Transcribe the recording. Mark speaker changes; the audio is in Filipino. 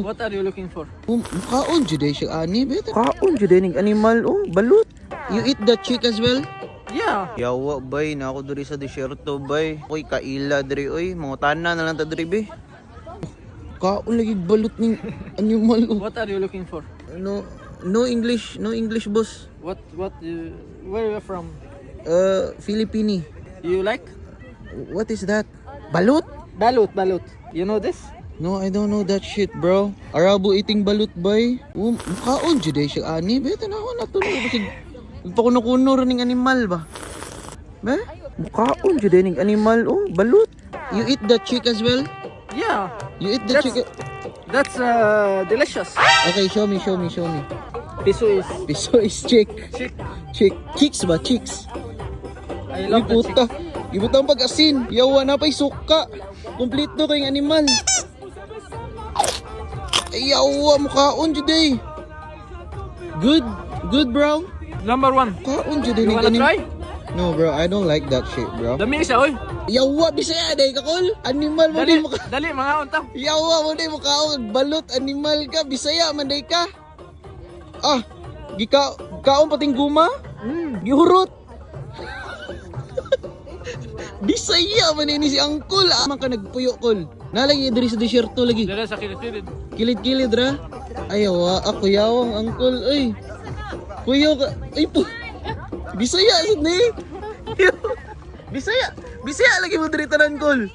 Speaker 1: What are you looking for?
Speaker 2: Kaon jud siya ani bet. Kaon jud ning animal balut. You eat the chick as well?
Speaker 1: Yeah.
Speaker 2: Yawa bay na ako diri sa desierto bay. Oy kaila diri oy, mga tanan na lang ta diri be. Kaon lagi balut ning animal
Speaker 1: What are you looking for?
Speaker 2: No English, boss.
Speaker 1: Where are you from?
Speaker 2: Filipini.
Speaker 1: You like?
Speaker 2: What is that? Balut?
Speaker 1: Balut. You know this?
Speaker 2: No, I don't know that shit, bro. Arabo eating balut bay. Kaon jud siya ani bet na ako natulog kasi nagpakuno-kuno ning animal ba. Be? Kaon jud ning animal balut. You eat the chick as well?
Speaker 1: Yeah.
Speaker 2: You eat the chick?
Speaker 1: That's delicious.
Speaker 2: Okay, show me.
Speaker 1: Piso is
Speaker 2: Chick.
Speaker 1: chick.
Speaker 2: Chicks ba? Chicks.
Speaker 1: I
Speaker 2: Uy,
Speaker 1: love the chick.
Speaker 2: puta. Gibutang pag-asin. Yawa na pa'y suka. Kompleto kayong animal. Ay, yawa mo kaon jud eh. Good bro.
Speaker 1: Number 1.
Speaker 2: Kaon jud
Speaker 1: You
Speaker 2: ning
Speaker 1: wanna try?
Speaker 2: No bro, I don't like that shit bro.
Speaker 1: Dami isa, oy.
Speaker 2: Yawa bisaya day kakol. Animal mo day mo ka.
Speaker 1: Dali, mga unta.
Speaker 2: Yawa mo day mo kaon. Balot animal ka. Bisaya man day ka. Kaon pating guma? Gihurot. Bisaya man ini si Angkol. Man ka nagpuyo kol. Nalagi diri sa desierto lagi.
Speaker 1: Dali sa kilid-kilid.
Speaker 2: Kilid-kilid ra. Ayaw ako yawang Angkol. Ay. Kuya ka. Ay po. Bisaya sad ni. Bisaya lagi mo diri tanan kol.